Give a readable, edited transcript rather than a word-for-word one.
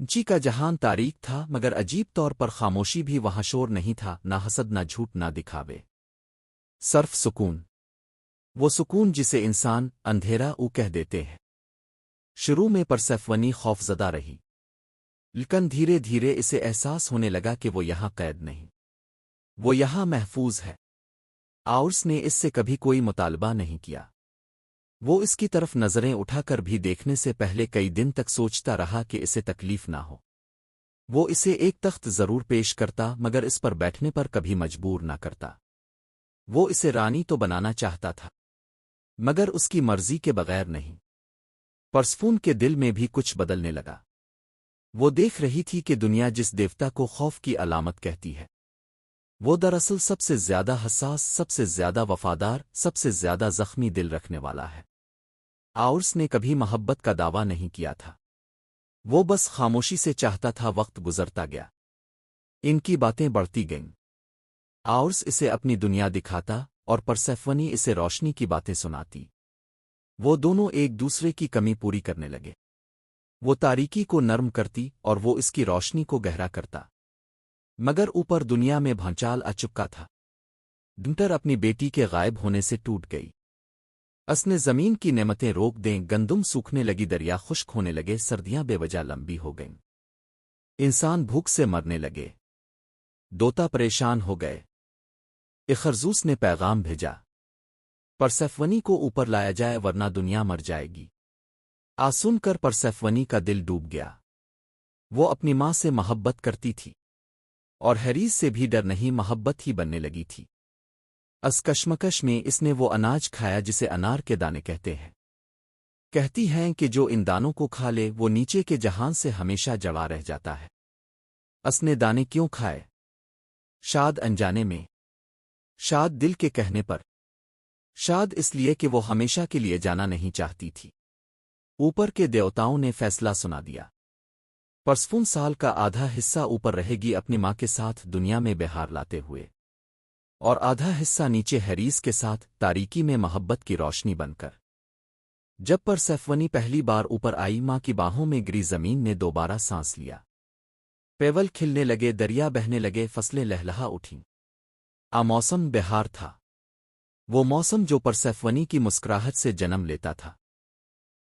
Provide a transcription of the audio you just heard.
جی کا جہان تاریک تھا، مگر عجیب طور پر خاموشی بھی وہاں شور نہیں تھا، نہ حسد نہ جھوٹ نہ دکھاوے، صرف سکون۔ وہ سکون جسے انسان اندھیرا کہہ دیتے ہیں۔ شروع میں پرسیفونی خوف زدہ رہی، لیکن دھیرے دھیرے اسے احساس ہونے لگا کہ وہ یہاں قید نہیں، وہ یہاں محفوظ ہے۔ آؤرس نے اس سے کبھی کوئی مطالبہ نہیں کیا۔ وہ اس کی طرف نظریں اٹھا کر بھی دیکھنے سے پہلے کئی دن تک سوچتا رہا کہ اسے تکلیف نہ ہو۔ وہ اسے ایک تخت ضرور پیش کرتا، مگر اس پر بیٹھنے پر کبھی مجبور نہ کرتا۔ وہ اسے رانی تو بنانا چاہتا تھا، مگر اس کی مرضی کے بغیر نہیں۔ پرسفون کے دل میں بھی کچھ بدلنے لگا۔ وہ دیکھ رہی تھی کہ دنیا جس دیوتا کو خوف کی علامت کہتی ہے، وہ دراصل سب سے زیادہ حساس، سب سے زیادہ وفادار، سب سے زیادہ زخمی دل رکھنے والا ہے۔ آؤرس نے کبھی محبت کا دعویٰ نہیں کیا تھا، وہ بس خاموشی سے چاہتا تھا۔ وقت گزرتا گیا، ان کی باتیں بڑھتی گئیں۔ آؤرس اسے اپنی دنیا دکھاتا اور پرسیفونی اسے روشنی کی باتیں سناتی۔ وہ دونوں ایک دوسرے کی کمی پوری کرنے لگے۔ وہ تاریکی کو نرم کرتی اور وہ اس کی روشنی کو گہرا کرتا۔ مگر اوپر دنیا میں بھانچال آ چکا تھا۔ ڈنٹر اپنی بیٹی کے غائب ہونے سے ٹوٹ گئی۔ اس نے زمین کی نعمتیں روک دیں، گندم سوکھنے لگی، دریا خشک ہونے لگے، سردیاں بے وجہ لمبی ہو گئیں، انسان بھوک سے مرنے لگے، دوتا پریشان ہو گئے۔ ایک خرگوش نے پیغام بھیجا، پرسیفونی کو اوپر لایا جائے ورنہ دنیا مر جائے گی۔ سن کر پرسیفونی کا دل ڈوب گیا۔ وہ اپنی ماں سے محبت کرتی تھی، اور ہیریس سے بھی ڈر نہیں، محبت ہی بننے لگی تھی۔ اس کشمکش میں اس نے وہ اناج کھایا جسے انار کے دانے کہتے ہیں۔ کہتی ہیں کہ جو ان دانوں کو کھا لے وہ نیچے کے جہان سے ہمیشہ جڑا رہ جاتا ہے۔ اس نے دانے کیوں کھائے؟ شاید انجانے میں، شاید دل کے کہنے پر، شاید اس لیے کہ وہ ہمیشہ کے لیے جانا نہیں چاہتی تھی۔ اوپر کے دیوتاؤں نے فیصلہ سنا دیا، پرسفون سال کا آدھا حصہ اوپر رہے گی اپنی ماں کے ساتھ دنیا میں بہار لاتے ہوئے، اور آدھا حصہ نیچے ہیریس کے ساتھ تاریکی میں محبت کی روشنی بن کر۔ جب پرسیفونی پہلی بار اوپر آئی، ماں کی باہوں میں گری زمین نے دوبارہ سانس لیا۔ پیول کھلنے لگے، دریا بہنے لگے، فصلیں لہلہا اٹھیں۔ موسم بہار تھا، وہ موسم جو پرسیفونی کی مسکراہٹ سے جنم لیتا تھا۔